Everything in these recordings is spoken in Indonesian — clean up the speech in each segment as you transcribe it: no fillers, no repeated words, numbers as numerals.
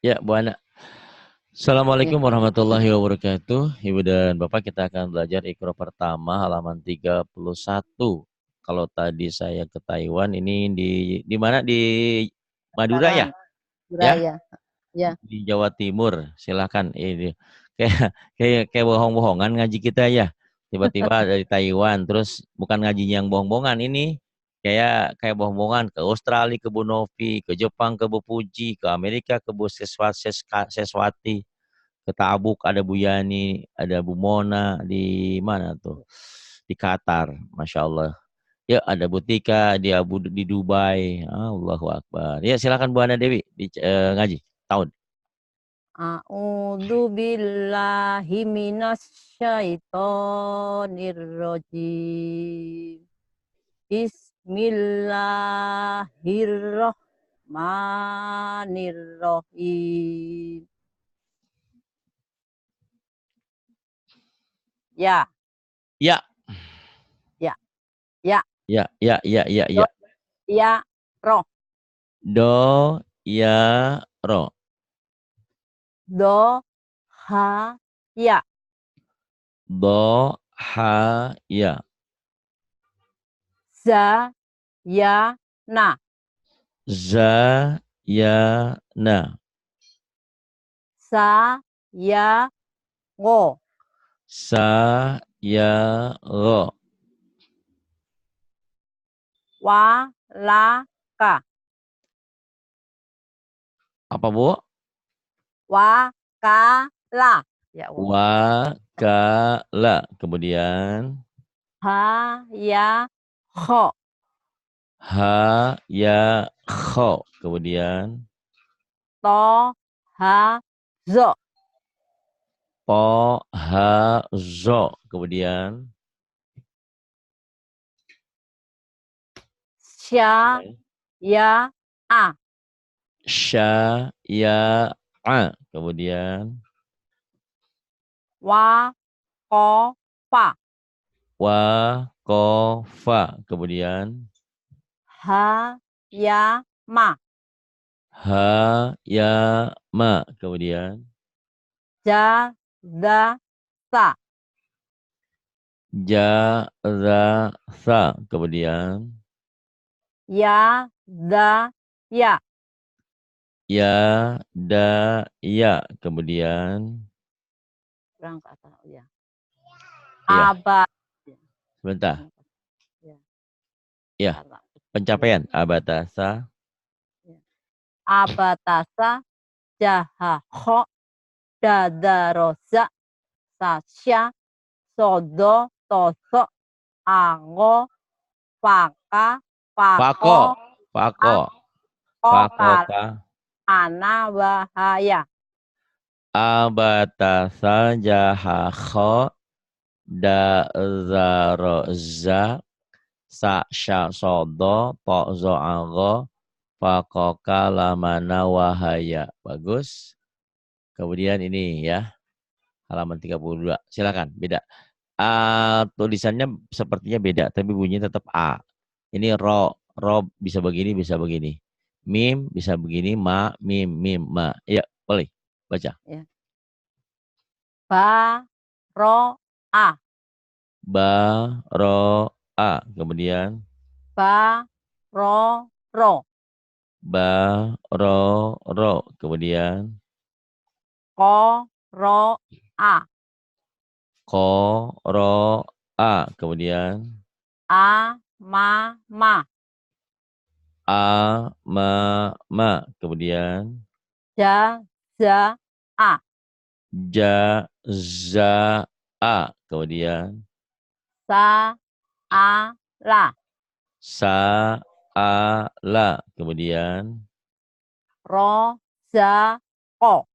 Ya, Bu Ana. Ya. Assalamualaikum warahmatullahi wabarakatuh. Ibu dan Bapak, kita akan belajar Iqra pertama halaman 31. Kalau tadi saya ke Taiwan, ini di mana? Di Madura Dataran ya? Ya, Buraya. Ya. di Jawa Timur. Silakan. Ini kayak kayak bohong-bohongan ngaji kita ya. Tiba-tiba dari Taiwan, terus bukan ngajinya yang bohong-bohongan ini. Kayak bohong-bohongan ke Australia, ke Bu Novi, ke Jepang, ke Bu Puji, ke Amerika, ke Bu Seswati, ke Tabuk ada Bu Yani, ada Bu Mona di mana tuh? Di Qatar, Masya Allah. Ya ada Bu Tika di Dubai. Allahu Akbar. Ya silakan Bu Ana Dewi ngaji tahun. A'udzu billahi minasyaitonir rajim. Bismillahirrahmanirrahim. Ya, Ya, ya, ya. ya, ya, ya, ya, Do, ya. ya, roh. Do, ya, ro. Do, ha, ya. Do, ha, ya. Za, ya, na. Za, ya, na. Sa, ya, ngo. Sa, ya, ro. Wa, la, ka. Apa Bu? Wa, ka, la. Ya Allah. Wa, ka, la. Kemudian Ha, ya, kho. ha, ya, kho. Kemudian To, ha, zo. po, ha, zo. Kemudian Sya, ya, a. sya, ya, a. Kemudian Wa, ko, fa. wa, ko, fa. Kemudian Ha, ya, ma. ha, ya, ma. Kemudian Ja, za, sa. ja, za, sa. Kemudian Ya, za, ya. ya, da, ya. Kemudian Kurang ke atas, ya. ya, Abad. Ya. sebentar. Ya. Ya, Bentar, Pak. Ya. pencapaian abatasa. Ya. Abatasa, jaha, kho, dadarosa, sasya, sodo, toso, ango, paka, Pako, pako, pako, kokal, pakoka. ana, bahaya. Abatasa jahakho da zaroza sa sya sodo to zo ago fakoka lamana wahaya. Bagus. Kemudian ini ya halaman 32. Silakan beda. Tulisannya sepertinya beda tapi bunyinya tetap A. Ini ro bisa begini bisa begini. Mim bisa begini, ma mim mim ma. Ya, boleh baca. Ya. Ba, ro, a. Ba ro a. Kemudian Ba, ro, ro. ba ro ro. Kemudian Ko, ro, a. ko ro a. Kemudian A, ma, ma. a ma ma. Kemudian Ja, za, a. ja za a. Kemudian Sa, a, la. sa a la. Kemudian Ro, za, ko.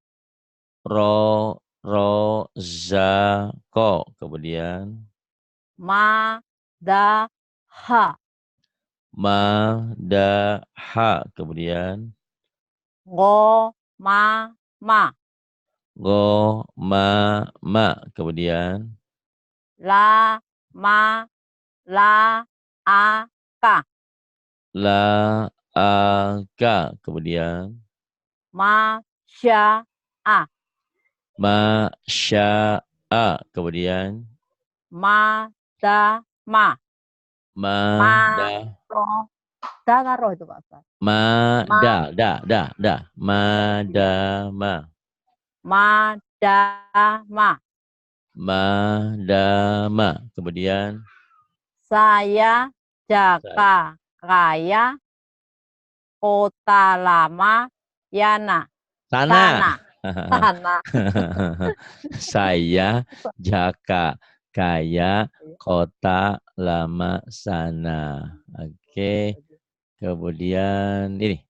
ro ro za ko. Kemudian Ma, da, ha. ma da ha. Kemudian Ngo, ma, ma. go ma ma. Kemudian La, ma, la, a, ka. la a ka. Kemudian Ma, sya'a, masya'a, kemudian madama, mada, roh, da roh itu Pak Ustaz. madama, Madama, madama, kemudian saya Jaka Raya Kota Lama Yana. sana. Sana. Saya Jaka Kaya Kota Lama Sana. Oke. Kemudian ini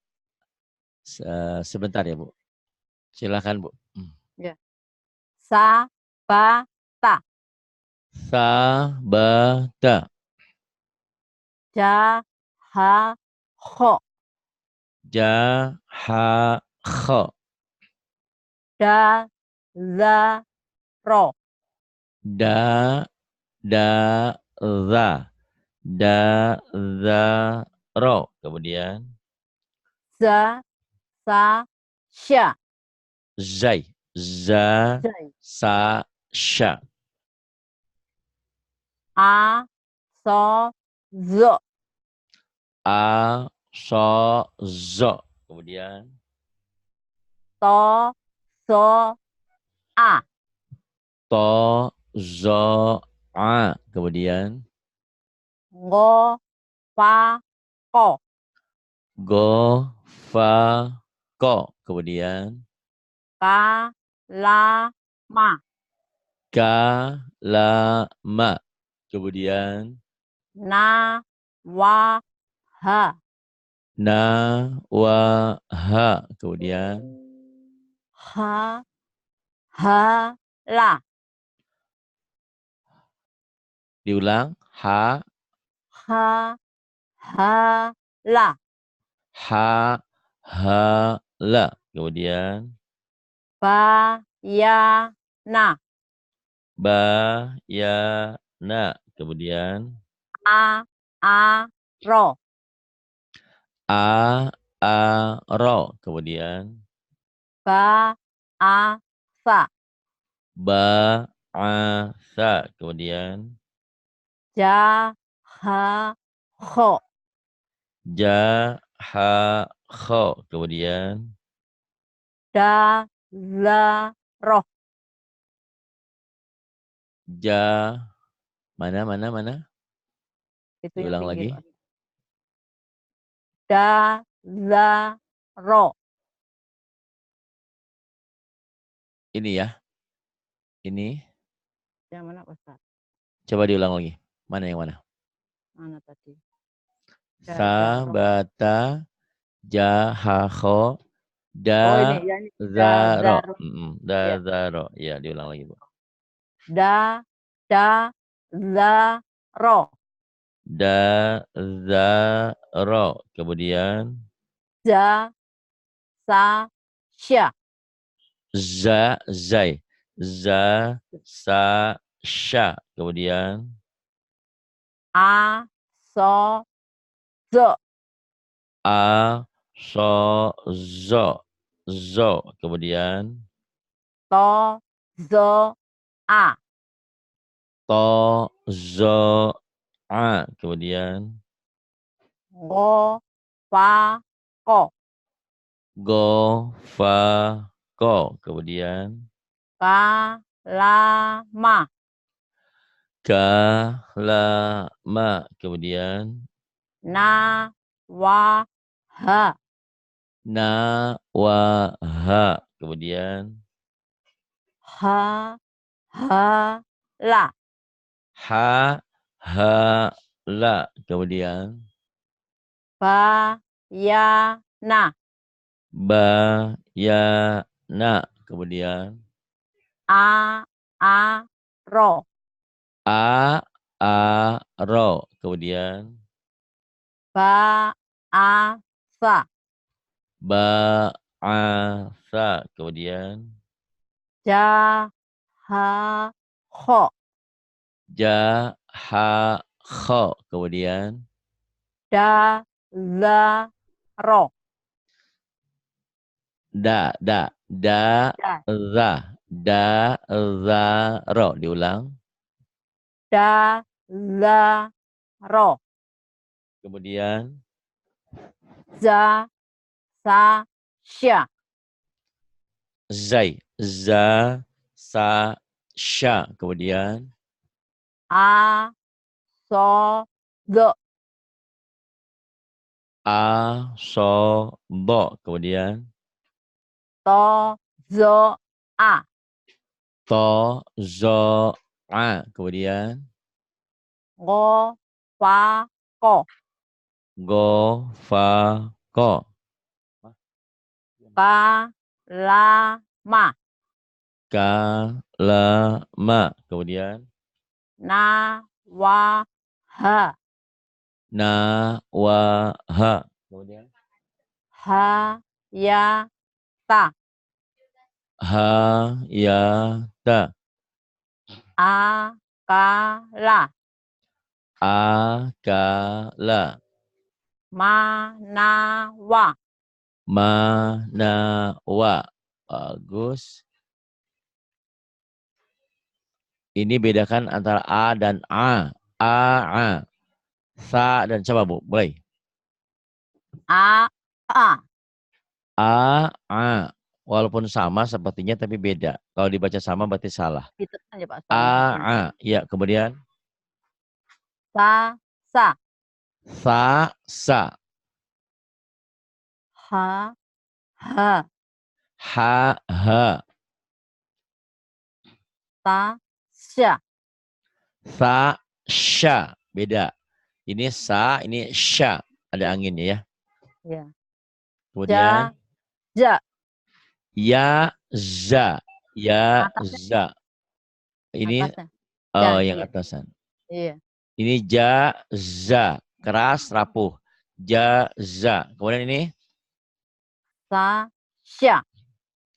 sebentar ya Bu. Silakan Bu. Ya. Sabata, Sabata, Jahaho, Jahaho, Dazaro, Da Za, Dazaro. Kemudian Sasya, Zai, Za Zai, Sa Sya, Asozo, A So Zo. Kemudian Tosoa, To Zo A. Kemudian Ngopako, Go Fa Ko. Kemudian Kalama, Kalama. Kemudian Nawaha, Nawaha. Kemudian Hala, diulang Hala, la. Kemudian Bayana, bayana. Kemudian Aro, ro. Kemudian Baasa, ba'asa. Kemudian Jahaho, jahaho. Kemudian Dazaro, ja mana itu yang diulang tinggi lagi. Pak. Dazaro, Ini ya. Ini yang mana Pak Ustaz? coba diulang lagi. Mana yang mana? Mana tadi? Dazaro. Sabata jahaho Oh ini, ya ini. dazaro. Dazaro. Ya. Dazaro. Ya, diulang lagi, Bu. Dazaro, Dazaro. Kemudian Sasya, zai. Sa sya. Kemudian Asozo, a so zo. Kemudian Tozoa, to zo a. Kemudian Ngopako, go fa ko. Kemudian Kalama, kalama. Kemudian Nawaha, nawaha. Kemudian Hala, la. Kemudian Bayana, bayana. Kemudian Aro, ro. Kemudian Baasa, ba'asa. Kemudian Jahaho, jahaho. Kemudian Dazaro, da. Da, Da. za. Da, za, ro. Diulang. Da, za, ro. Kemudian Za, sa, sya. zai. Za, sa, sya. Kemudian A, so, do. a, so, do. Kemudian To, zo, a. to, zo, a. Kemudian Go, fa, ko. go, fa, ko. Ka, la, ma. Ka, la, ma. Kemudian Na, wa, ha. na, wa, ha. Kemudian Ha, ya, ta. ha, ya, ta. A, ka, la. A, ka, la. Ma, na, wa. Ma, na, wa. Bagus. Ini bedakan antara A dan A. A, A. Sa dan coba Bu, mulai. A, a. A, A. Walaupun sama sepertinya tapi beda. Kalau dibaca sama berarti salah. Gitu aja Pak A, Ustaz. A. Ya, kemudian Sa, sa. sa, sa. Ha, ha. Ha, ha. Ta, sya. Sa, sya. Beda. Ini sa, ini sya. Ada anginnya ya. Ya. Kemudian Ja, ja. ya, za. Ya, Atasnya, za. Ini atasnya. Ja, yang iya. atasan. Iya. Ini ja, za. Keras, rapuh. Ja, za. Kemudian ini Sa, sya.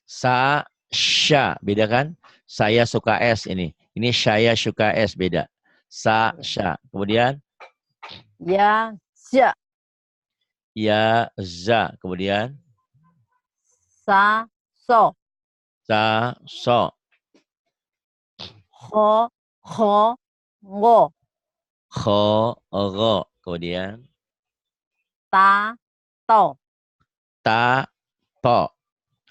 sa, sya. Beda kan? Saya suka es ini. Ini saya suka es. Beda. Sa, Iya. sya. Kemudian Ya, ja. ya, za. Kemudian Sa, so. sa, so. Ho, ho, ngo. Kho, ro. Kemudian Ta, to. ta, to.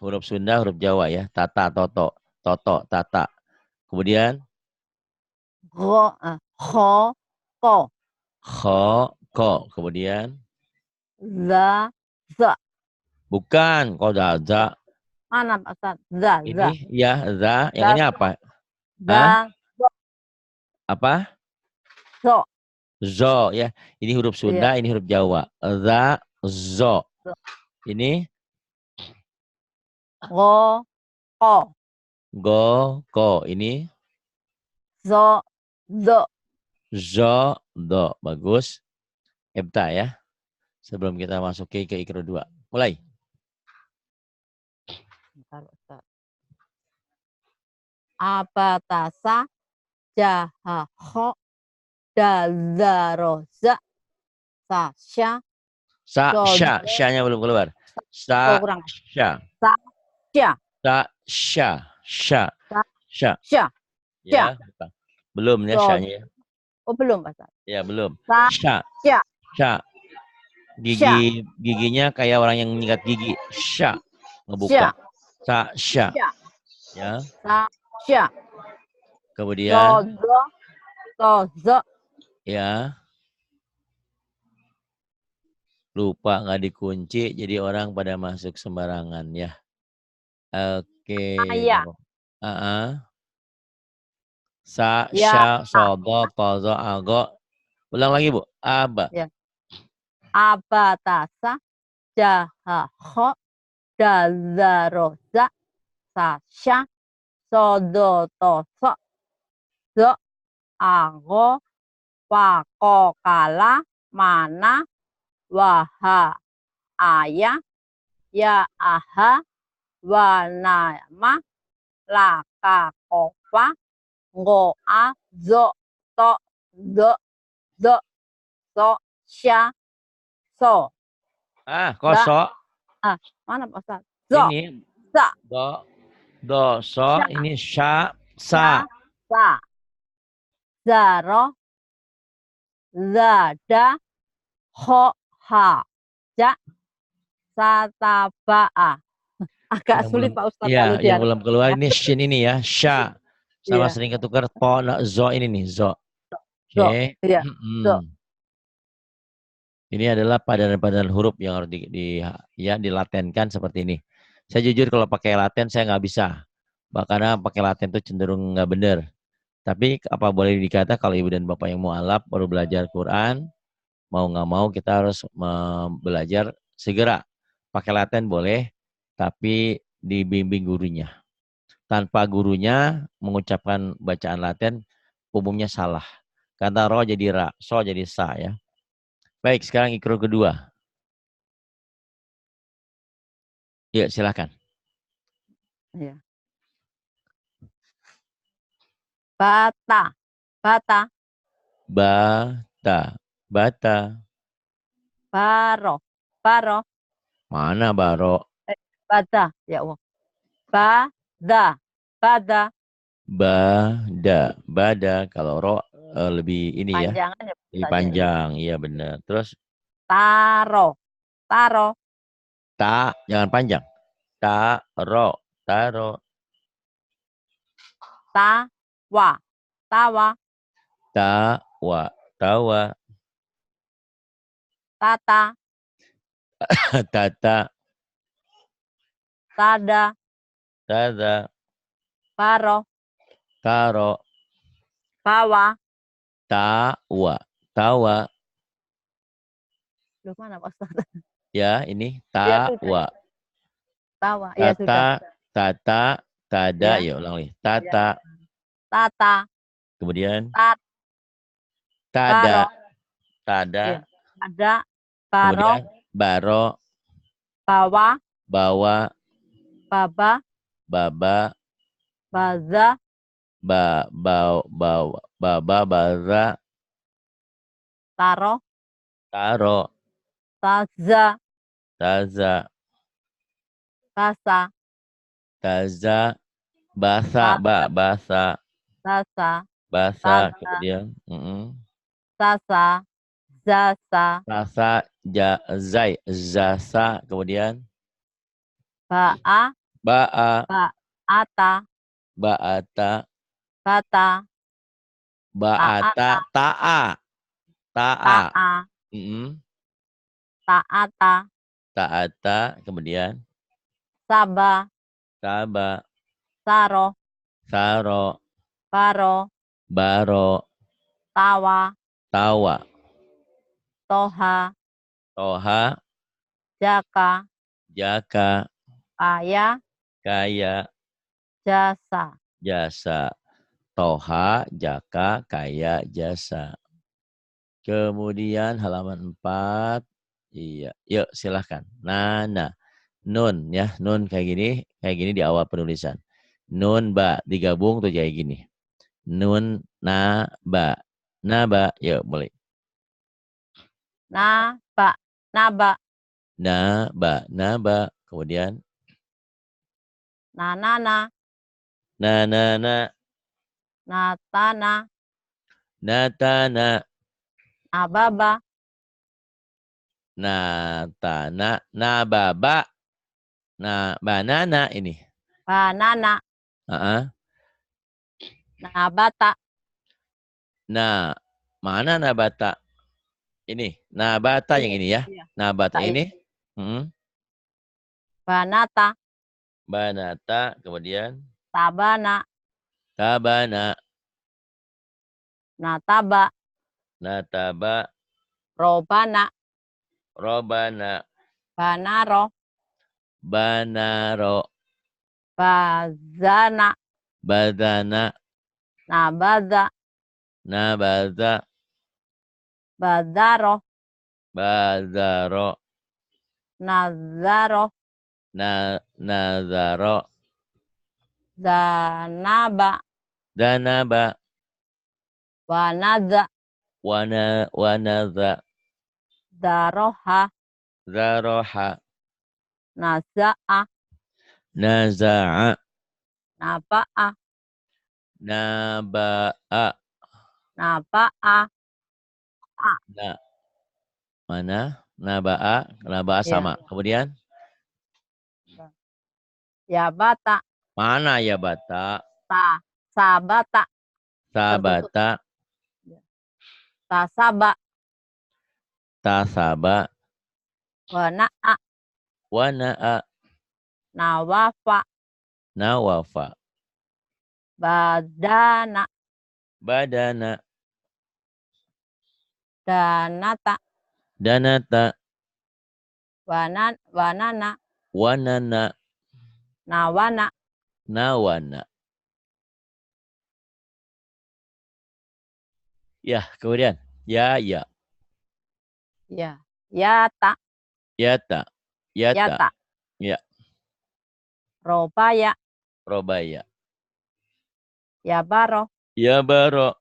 Huruf Sunda, huruf Jawa ya. Tata, toto. Toto, tata. Kemudian Go, ho, ko. kho, ko. Kemudian Za, za. bukan kodaza. Mana Pak Ustaz? Za, za. Ini ya za. Yang Za, ini apa? Hah? za, zo. Apa? Zo. Zo ya. Ini huruf Iya. Sunda, ini huruf Jawa. Za, zo. Zo. Ini Go, ko. go, ko. Ini Zo, zo. zo, do. Bagus. Ebta ya. Sebelum kita masuk ke ikro 2. Mulai. Bentar, Ustaz. Abatasa, jaha, ho, dazaroza, sasya, Sa, sya. sodo. Sya-nya belum keluar. Oh, Sa, kurang. sya. Sasya, Sa, sya. Sya. Sya. sasya, sya. Ya. Belum ya Sodo. syanya ya. Oh, belum Pak Ustaz. Ya, belum. Sya. Sasya, Sya. sya, Giginya kayak orang yang nyikat gigi. Sya. sya, Ngebuka. Sa, sya. sya, Ya. sasya. Kemudian Sodo, sozo. ya. Lupa nggak dikunci jadi orang pada masuk sembarangan ya. Oke. Aya. Sa, Ya, sya, sodo, tozo, ago. Ulang lagi Bu. Aba. ya. Abatasa, jaha, ho, dazaroza, sasya, sodo, toso, zo, ago, pako, kala, mana, waha, aya, ya, aha, wanama, laka, kopa, ngoa, zo, to, zo, zo, so, sya, so. Ah, Mbak, kosok. mana Pak Ustaz? Zo, Ini sa, Do, so, sya, ini sya, sya, sa. sa, zaro, zada, ho, ha, ja, sataba'a. Agak Yang sulit belum, Pak Ustadz iya, kalau yang dia. belum keluar ini shin ini ya, sya. Sama Iya, sering ketukar po, zo ini nih, zo. zo, Oke. iya, zo, Ini adalah padanan-padanan huruf yang harus ya, dilatenkan seperti ini. Saya jujur kalau pakai laten saya nggak bisa. Karena pakai laten itu cenderung nggak benar. Tapi apa boleh dikata kalau ibu dan bapak yang mualaf baru belajar Quran, mau nggak mau kita harus belajar segera. Pakai laten boleh, tapi dibimbing gurunya. Tanpa gurunya mengucapkan bacaan laten, umumnya salah. Kata ro jadi ra, so jadi sa ya. Baik, sekarang ikro kedua. Ya, silakan. iya. Bata, bata, Bata, bata. baro, baro, Mana baro? bada, ya Allah. Bada, bada, Bada, bada. Kalau ro lebih ini ya, panjangan ya lebih Ustadz ya. panjang. Iya benar. Terus Taro, taro, ta, jangan panjang. Taro, taro. tawa, tawa, Tawa, tawa. tata, Tata, tada, tada, baro, taro. bawa. Tawa, tawa. Loh, mana Pak Ustadz? Ya, ini Ya sudah, tawa. tawa, ya sudah. Tata, tata, tada. Ya, Ya, ulang lagi. ya. Tata. Tata, Kemudian tat, baro, tada, tada. ya. Ada, baro, Kemudian baro, bawa, bawa, baba, baba, baza, baba, baza, taro, taro, taza, taza, tasa, taza, basa, tasa, basa, tasa, basa, taza, kemudian tasa, zasa, tasa, zai, zasa, kemudian ba'a, ba'a, ba'ata, ba'ata, bata, ba'ata, ta'ata, ta'a, ta'a, ta'a, mm, ta'ata, ta'ata, kemudian saba, saba, saro, saro, baro, baro, tawa, tawa, toha, toha, jaka, jaka, kaya, kaya, jasa. jasa. Toha, jaka, kaya, jasa. Kemudian halaman 4. Iya, yuk silahkan. Nana. Nun ya, nun kayak gini di awal penulisan. Nun ba digabung tuh kayak gini. Nun na ba. Naba, yuk mulai. Naba, naba, Naba, naba. Kemudian nanana, na, natana, natana, nababa, natana, nababa, na banana ini. banana, nabata, Nah, mana nabata? Ini, nabata yang ini, ini ya. iya, Nabata iya. ini. Banata, Banata, kemudian tabana, tabana, nataba, nataba, robana, robana, banaro, banaro, bazana, badana, nabaza, nabada, bazaro, badaro, nazaro, nazaro, zanaba, danaba, wanaza, wanaza, daroha, zaroha, naza'a, naza'a, naba'a, naba'a, naba'a, a, na, mana? Naba'a, naba'a ya, sama. Kemudian, yabata, mana ya bata? ta, sabata, tertutup, Sabata, ya. Tasaba, tasaba, wana'a, wana'a, nawafa, nawafa, badana, badana, danata, danata, wanana, wanana, nawana, nawana. Ya, kemudian, ya, ya, ya, yata, yata, yata, yata, ya, robaya, robaya, yabaro, ya baro,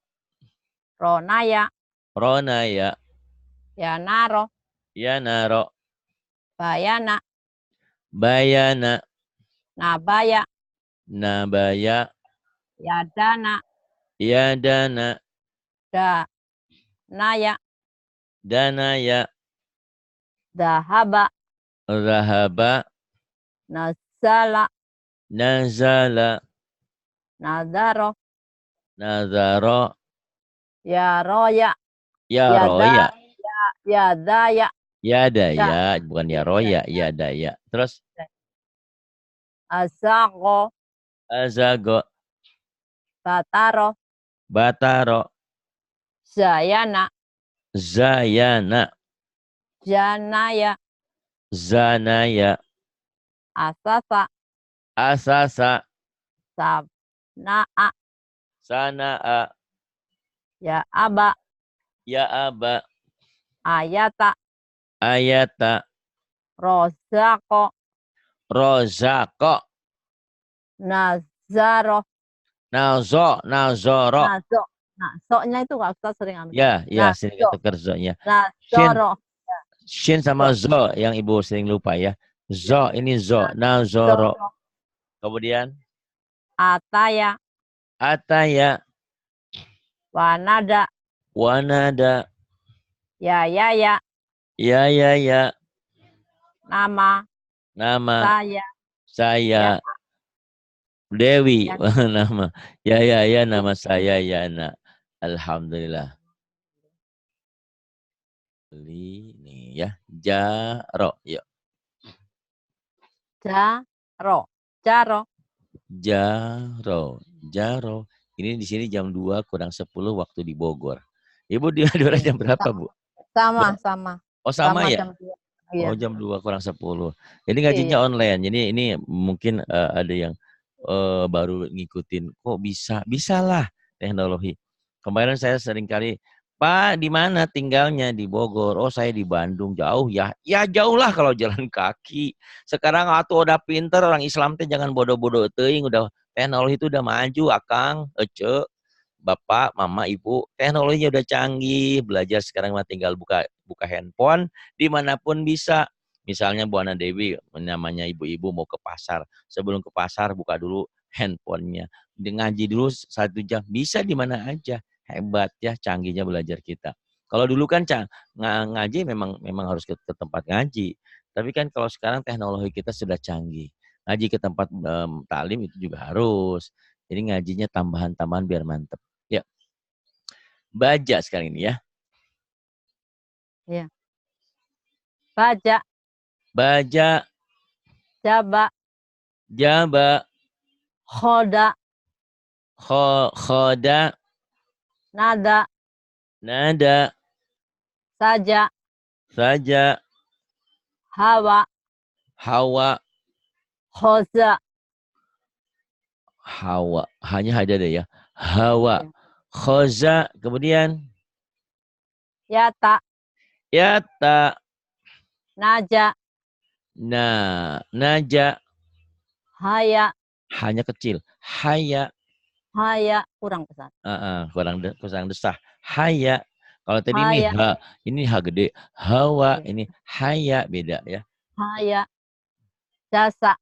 ronaya, ronaya, yanaro, ya naro, bayana, bayana, nabaya, nabaya, yadana, yadana, danaya, danaya, dahaba, rahaba, nazala, nazala, nadaro, nazaro, yaroya, ya yada, roya, yadaya, ya ya, daya, bukan ya roya, ya daya. Terus, asago, azago, bataro, bataro, zayana, zayana, janaya, zanaya, asasa, asasa, sabnaa, sanaa, ya aba, ya aba, ayata, ayata, rozako, rozako, nazaro, nazo, nazoro. nazo. Nah, so-nya itu Kak Ustaz sering ambil. Ya, ya, sini Nazo, kata kerjanya. Shin, nazoro, shin sama zo, zo yang ibu sering lupa ya. ya, Zo, ini zo, nazoro. nazoro, Kemudian, ataya, ataya, wanada, wanada, yayaya, ya, ya, ya, nama, nama, saya, ya, saya, Dewi, ya, nama, ya, ya, ya, nama saya, Yana. Alhamdulillah. Ini ya, jaro, yuk. jaro, jaro, Jaro, Jaro. Ini di sini jam 2 kurang 10 waktu di Bogor. Ibu di Madura iya. jam berapa, Bu? Sama, sama, Oh, sama sama ya? jam 2. Iya, Oh, jam 2 kurang 10. Jadi ngajinya iya, online. Jadi ini mungkin ada yang baru ngikutin. Kok bisa? Bisalah teknologi. Kemarin saya sering kali, Pak, di mana tinggalnya? Di Bogor. Oh, saya di Bandung. Jauh ya. Ya jauh lah kalau jalan kaki. Sekarang atuh udah pinter orang Islam teh jangan bodoh-bodoh teuing, udah teknologi itu udah maju, Akang, Ece. Bapak, Mama, Ibu, teknologinya udah canggih, belajar sekarang mah tinggal buka buka handphone, dimanapun bisa. Misalnya Bu Ana Dewi, namanya ibu-ibu mau ke pasar, sebelum ke pasar buka dulu handphonenya, ngaji dulu 1 jam, bisa di mana aja. Hebat ya, canggihnya belajar kita. Kalau dulu kan ngaji memang memang harus ke tempat ngaji. Tapi kan kalau sekarang teknologi kita sudah canggih. Ngaji ke tempat taklim itu juga harus. Jadi ngajinya tambahan-tambahan biar mantep. Ya, baja sekarang ini ya. iya. Baja, Baja, jaba, jaba, khoda, khoda, nada, nada, saja, saja, hawa, hawa, khoza, hawa. Hanya ada deh ya. Hawa, iya. khoza, kemudian Yata, yata, naja, nah, naja, haya, hanya kecil. Haya, haya, kurang besar. kurang desah. Haya. Kalau tadi Haya, ini ha gede. Hawa, iya. ini haya beda ya. Haya, jasa,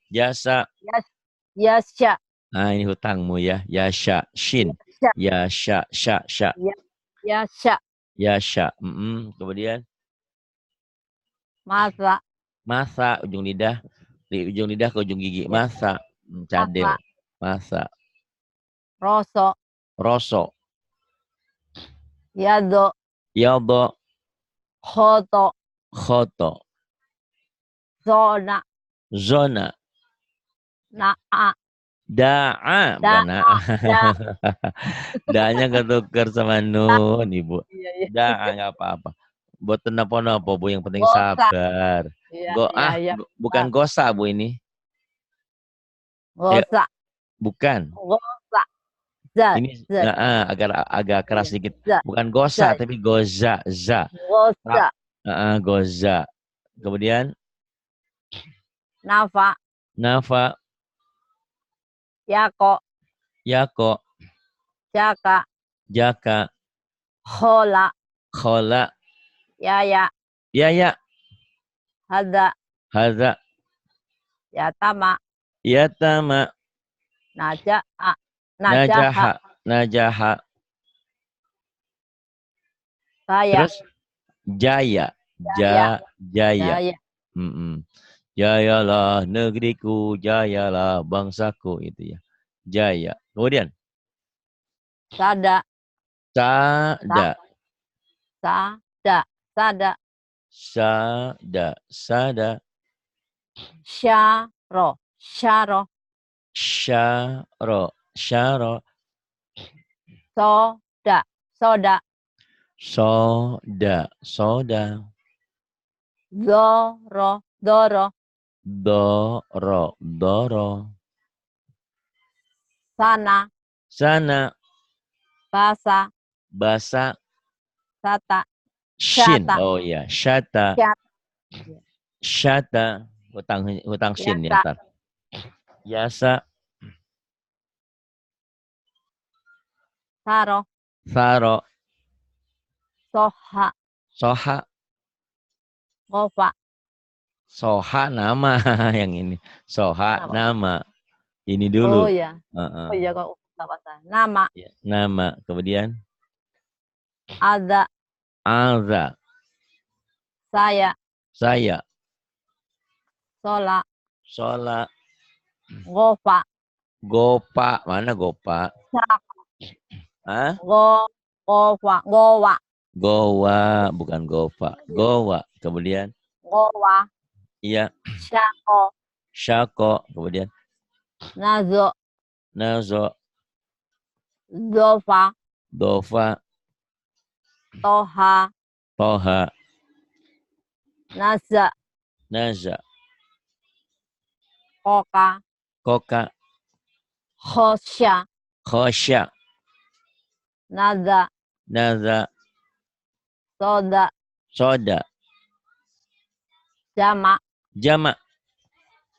Jasa. Yas, yasya, Nah, ini hutangmu ya. Yasha. Shin. yasya, Yasha. Sya. Sya. yasya, Yasha. Kemudian. masa, Masa. Ujung lidah. Di ujung lidah ke ujung gigi. ya, Masa. masa, Cadel. Masa. roso, Roso. yado, Yaldo. khoto, Khoto. zona, Zona. na'a, Da'a. Bukan da'a, na'a. da, Da-nya ketukar sama nun, Ibu. iya, iya, Da'a nggak apa-apa. Buat napa-napa, Bu. Yang penting gosa, sabar. iya, iya, iya, Bukan gosa, Bu, ini. Eh, gosa, bukan. gosa, za, Ini za, agak iya, keras sedikit. za, Bukan za, gosa, tapi goza. Za. gosa, Goza. Kemudian, nafa, nafa. yako, Yako. jaka, Jaka. khola, Khola. yaya, Yaya. hada, Haza. yatama, Yatama. naja'a, najaha, Najaha. Najaha. kaya, Terus jaya. jaya, Jaya. jaya, Jayalah negeriku, jayalah bangsaku, itu ya. Jaya. Kemudian sada, sa, sada. sada, sada, Sada. Sada. syaro, syaro, Syaro. Syaro. soda, soda, Soda. Soda. doro, doro, Doro. Doro. sana, Sana. basa, Basa. sata, Shin. syata, Oh ya. Syata. syata, Syata. Hutang shin ya, yasa, ntar. Yasa. saro, Saro. soha, Soha. gofa, Soha nama yang ini. Soha nama. nama. Ini Oh dulu. ya, oh iya kok nggak apa nama, Ya, nama. Kemudian ada, Alza. saya, Saya. sola, Sola. gofa, Gopa. Mana Gopa? sak, Hah? gofa, gowa, Gowa. Bukan Gopa. Gowa. Kemudian. gowa, Iya. syako, Syako. Kemudian. nazo, Nazo. dofa, Dova. toha, Toha. naza, Naza. koka, Koka. khosya, Khosya. nada, Naza. soda, Soda. jama, Jama.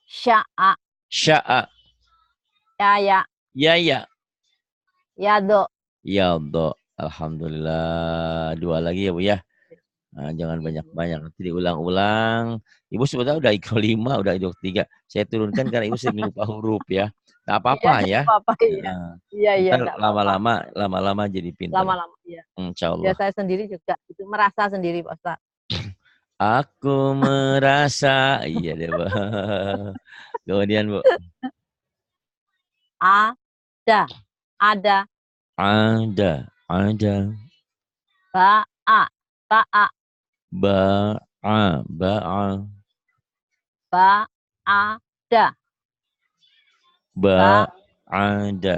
sya'a, Sya'a. yaya, Yaya. yado, Yaldo. Alhamdulillah. Dua lagi ya, Bu ya. Nah, jangan banyak-banyak. Nanti diulang-ulang. Ibu sebetulnya udah IQ 5, udah IQ 3. Saya turunkan karena Ibu sering lupa huruf ya. Nggak iya, apa-apa nggak ya. apa-apa, iya, Nah, iya, iya, ntar nggak apa-apa, lama-lama jadi pinter. lama-lama, iya. Insya Ya Allah. saya sendiri juga, itu merasa sendiri Pak Ustaz. Aku merasa. Iya deh, Bu. Kemudian, Bu. Ada, ada, Ada. Ada. ba'a, ba'a, Ba'a. Ba'a. ba'ada, Ba'ada.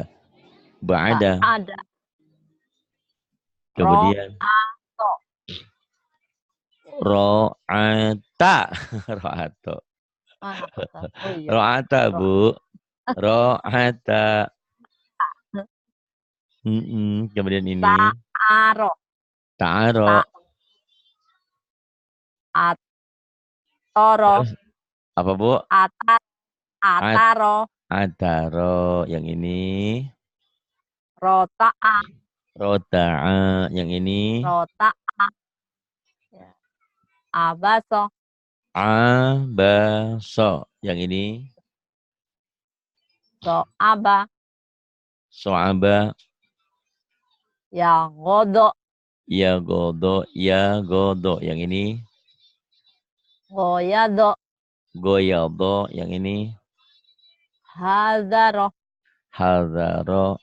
Ba'ada. ba'ada, Kemudian. ro'ato, Ro'ata. Ro'ato. mana Pak Ustaz? Oh iya, Ro'ata, ro, Bu. Ro'ata. Kemudian ini. ta'aro, Ta'aro. atoro, Terus apa, Bu? atar, ataro, Ataro. Yang ini. rota'a, Rota'a. Yang ini. rota'a, ya. Abaso, Abaso. Yang ini. So'aba. So'aba. Ya godo. Ya godo. Ya godo. Yang ini. Goyado. Goyado. Yang ini. Hadaro. Hadaro.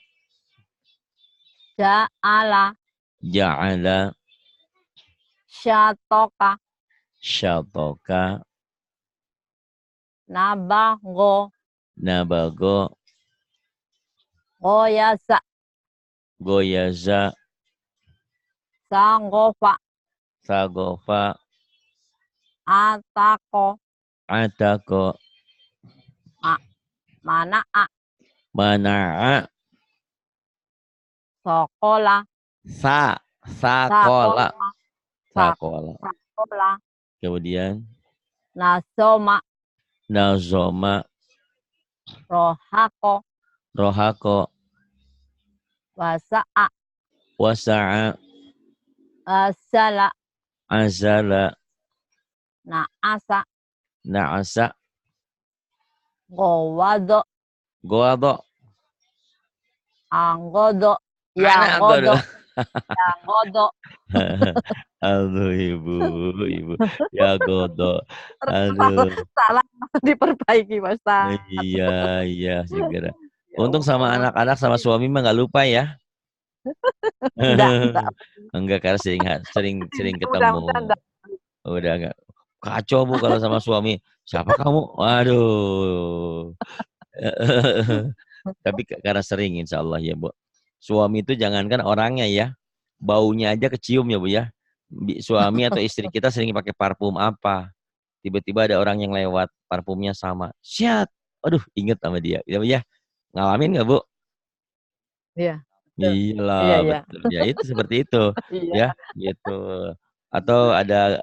Ja'ala. Ja'ala. Syatoka. Syatoka. Nabago. Nabago. Goyasa. Goyaza. Sangofa. Sagofa. Atako. Atako. Mana'a. Mana'a. Sokola. Sakola. Sakola. Sakola. Sakola. Kemudian. Nasoma. Nazoma. Rohako. Rohako. Wasa'a. Wasa'a. Asala. Azala. Na'asa. Na'asa. Gowado. Goado. Anggodo. Mana godo? Yagodo. Yagodo. Aduh ibu. Ya godo. Salah, Aduh. salah diperbaiki Mas. Iya segera. Ya Untung sama Allah. anak-anak sama suami mah nggak lupa ya. Enggak. Enggak, karena sering Mudah-mudahan ketemu. enggak. Udah enggak. Kacau Bu kalau sama suami. Siapa kamu? Waduh. Tapi karena sering insya Allah ya Bu. Suami itu jangankan orangnya ya. Baunya aja kecium ya Bu ya. Suami atau istri kita sering pakai parfum apa. Tiba-tiba ada orang yang lewat. Parfumnya sama. Syat. Aduh inget sama dia. Ya Bu ya. Ngalamin nggak Bu? Iya. Betul. Iya, Iyalah, iya. betul. Ya itu seperti itu, Iya. ya, gitu. Atau ada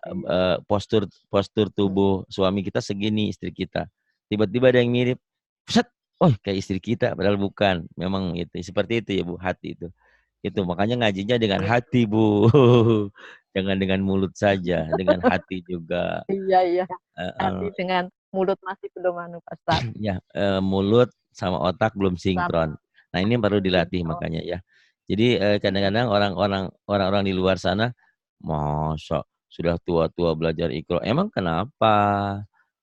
postur postur tubuh suami kita segini, istri kita. Tiba-tiba ada yang mirip, set, oh kayak istri kita, padahal bukan. Memang itu, seperti itu ya Bu, hati itu. Itu makanya ngajinya dengan Iya. hati Bu, jangan dengan mulut saja, dengan hati juga. Iya, iya. Hati Heeh. dengan mulut masih belum Pak Ustaz. Ya, mulut sama otak belum Sat- sinkron. Nah, ini perlu dilatih Oh, makanya ya. Jadi kadang-kadang orang-orang di luar sana, masa sudah tua-tua belajar Iqra. Emang kenapa?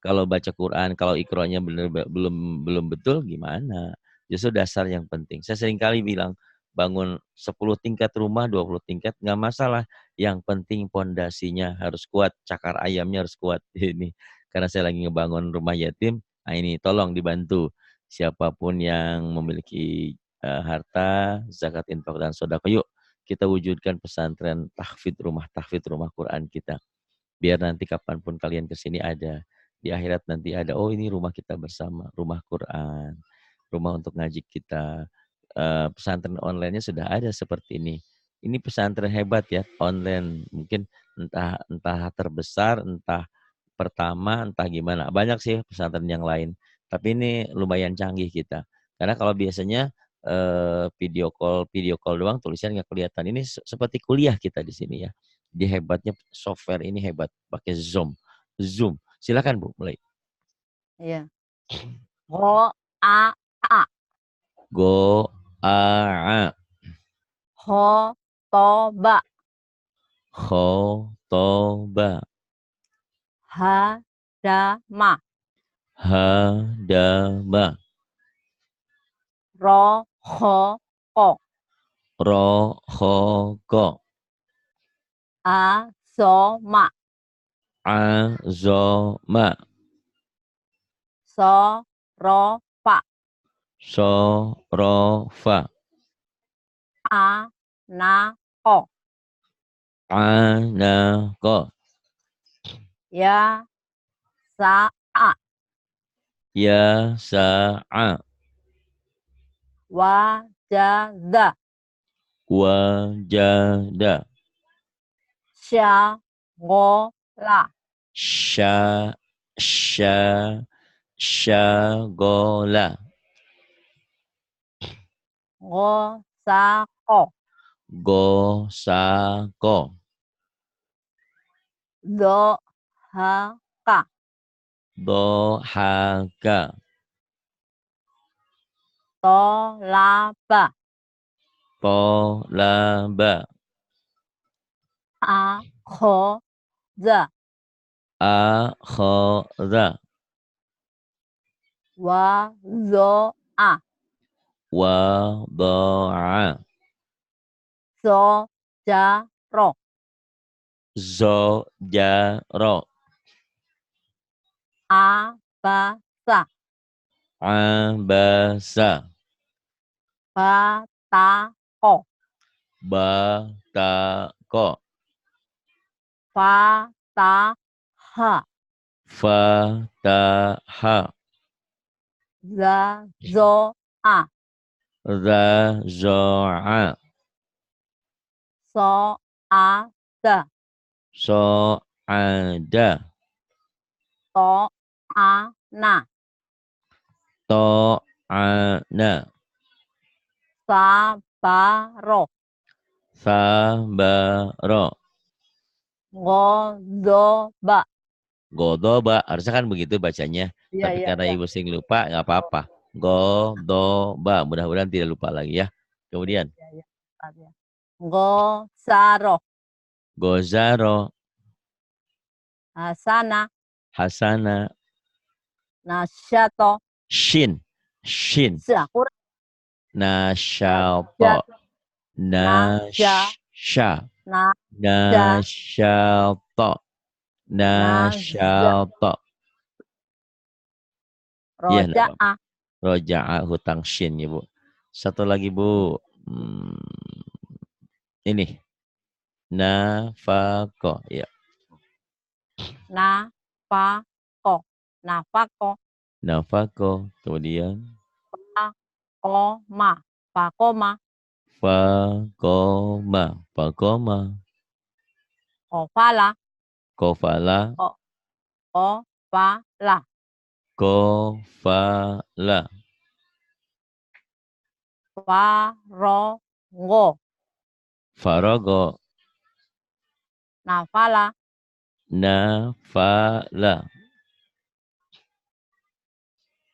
Kalau baca Quran, kalau Iqranya benar belum betul gimana? Justru dasar yang penting. Saya sering kali bilang, bangun 10 tingkat rumah, 20 tingkat nggak masalah. Yang penting pondasinya harus kuat, cakar ayamnya harus kuat ini. Karena saya lagi ngebangun rumah yatim. Nah ini tolong dibantu siapapun yang memiliki harta, zakat, infak, dan sedekah. Yuk kita wujudkan pesantren tahfidz rumah Quran kita. Biar nanti kapanpun kalian kesini ada. Di akhirat nanti ada, oh ini rumah kita bersama, rumah Quran, rumah untuk ngaji kita. Pesantren online-nya sudah ada seperti ini. Ini pesantren hebat ya, online. Mungkin entah terbesar, entah pertama, entah gimana. Banyak sih pesantren yang lain. Tapi ini lumayan canggih kita. Karena kalau biasanya video call doang tulisan nggak kelihatan. Ini seperti kuliah kita di sini ya. Di hebatnya software ini hebat. Pakai Zoom. Zoom. Silakan Bu, mulai. iya. Ho a a. Go a Ho to ba. kho to ba Ha da ma. ha da ba Ro ho ko. ro kho ko A so ma. a zo ma So ro fa. so ro fa A na ko. a na ko Ya sa a. ya sa a Wa ja da. wa ja da Sha go la. sha sha sha go la Go sa ko. go sa ko. Do ha ka. Dohaka. Tolaba. Tolaba. Akhoza. Akhadha. Wazo'a. Wada'a. Sojaro. Zojaro. Abasa. Abasa. Batako. Batako. Fataha. Fataha. Zazo'a. Zazo'a. So'ada. So'ada. To'ana. To'ana. Sabaro. Sabaro. Godoba. Godoba. Harusnya kan begitu bacanya. Iya, Tapi iya, karena iya. ibu sering lupa, nggak apa-apa. Godoba. Mudah-mudahan tidak lupa lagi ya. Kemudian. Iya, iya. Iya. Gosaro. Gozaro. Hasana. Hasana. Nasyato. Shin. Shin. Syakura. Nasyato. Nasya. Nasyato. Nasyato. Iya, enggak apa-apa. Roja'a. Roja'a hutang shin ya, Bu. Satu lagi, Bu. Ini. Nafako. Ya. Nafako. Nafako. Nafako. Kemudian. Pakoma. Pakoma. Fakoma. Fakoma. Kofala. Kofala. Kofala. Kofala. Farongo. Farogo. Nafala. Nafala.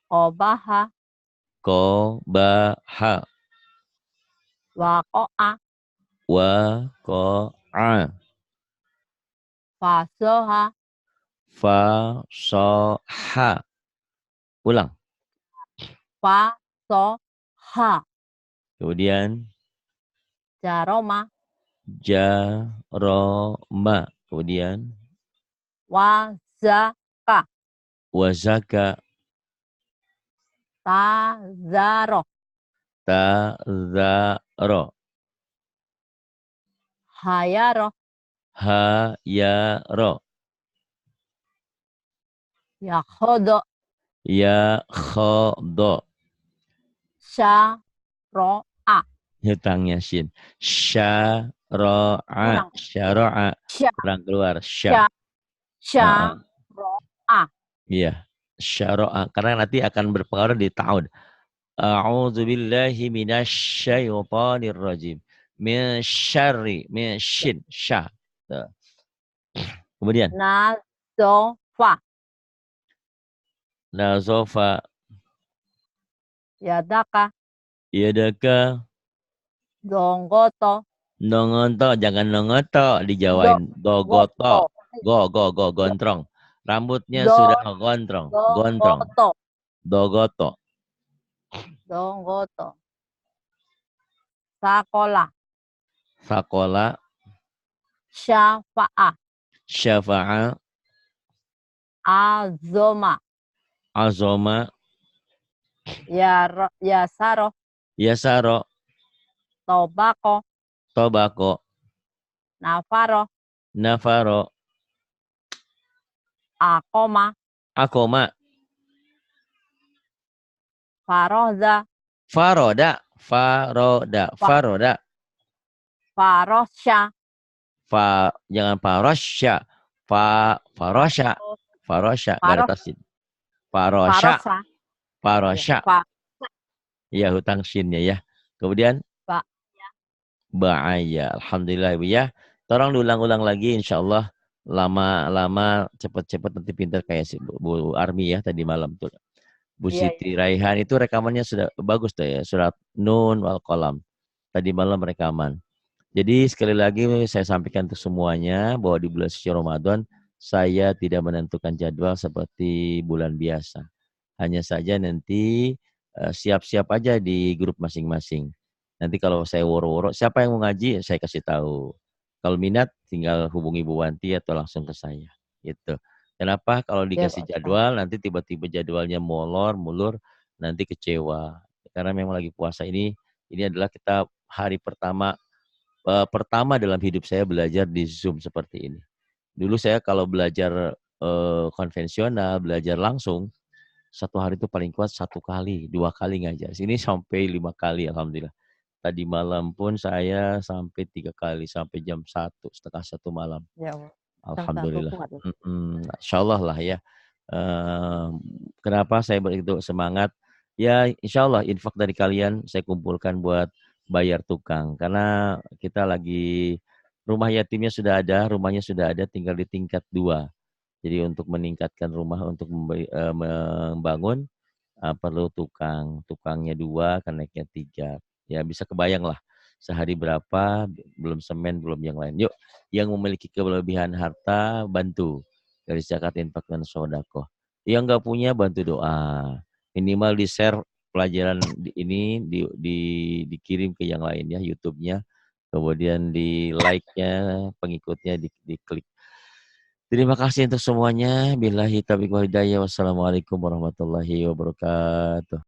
Kobaha. Kobaha. Wako'a. Wako'a. Fasoha. Fasoha. Ulang. Fasoha. Kemudian. Jaroma. Jaroma. Kemudian. Wazaka. Wazaka. Tazaro. Tazaro. Hayaro. Hayaro. Yakhodo. Yakhodo. Syaro'a. Hutangnya shin. Syaro'a. Syaro'a. Kurang keluar. Sya. Syaro'a. Iya. Syaro'a. Karena nanti akan berpengaruh di ta'ud. A'udzu billahi minasyaitonir rajim. Min syarri. Min shin. Sya. Kemudian. Nazofa. Nazofa. Yadaka. Yadaka. Donggoto. Nongonto. Jangan nongoto. Dijawain. Dogoto. Gontrong. Rambutnya sudah gondrong. Gondrong. Dogoto. Donggoto. Sakola. Sakola. Syafa'a. Syafa'a. Azoma. Azoma. Yasaro. Yasaro. Tobako. Tobako. Nafaro. Nafaro. Akoma. Akoma. Faroza. Faroda. Faroda. Faroda. Farosya. Jangan farosya. Farosya. Farosya. Gak ada tasdid. Farosya. Farosya. Ya, hutang shinnya ya. Kemudian. Ba'aya. Alhamdulillah Ibu ya. Tolong diulang-ulang lagi insya Allah. lama-lama cepet-cepet nanti pintar kayak si Bu Army ya tadi malam tuh. Bu Iya, Siti Raihan itu rekamannya sudah bagus tuh ya, surat Nun wal Qalam. Tadi malam rekaman. Jadi sekali lagi saya sampaikan untuk semuanya bahwa di bulan suci Ramadan saya tidak menentukan jadwal seperti bulan biasa. Hanya saja nanti siap-siap aja di grup masing-masing. Nanti kalau saya woro-woro, siapa yang mau ngaji, saya kasih tahu. Kalau minat, tinggal hubungi Bu Wanti atau langsung ke saya. Gitu. Kenapa? Kalau iya dikasih Pak Ustaz. jadwal, nanti tiba-tiba jadwalnya molor, mulur, nanti kecewa. Karena memang lagi puasa ini adalah kita hari pertama dalam hidup saya belajar di Zoom seperti ini. Dulu saya kalau belajar konvensional, belajar langsung, satu hari itu paling kuat 1 kali, 2 kali ngajar. Ini sampai 5 kali, alhamdulillah. Tadi malam pun saya sampai 3 kali, sampai jam 1, setengah 1 malam. Ya Allah. Satu Alhamdulillah. kuat. Ya. Insyaallah lah ya. Eee, Kenapa saya begitu semangat? Ya insya Allah infak dari kalian saya kumpulkan buat bayar tukang. Karena kita lagi rumah yatimnya sudah ada, rumahnya sudah ada, tinggal di tingkat 2. Jadi untuk meningkatkan rumah, untuk membangun, perlu tukang. Tukangnya 2 kan naiknya 3. Ya bisa kebayang lah sehari berapa, belum semen, belum yang lain. Yuk, yang memiliki kelebihan harta, bantu. Dari zakat, infak, dan sedekah. Yang nggak punya, bantu doa. Minimal di-share pelajaran ini, dikirim ke yang lain ya, YouTube-nya. Kemudian di-like-nya, pengikutnya diklik. Terima kasih untuk semuanya. Billahi taufiq wal hidayah. Wassalamualaikum warahmatullahi wabarakatuh.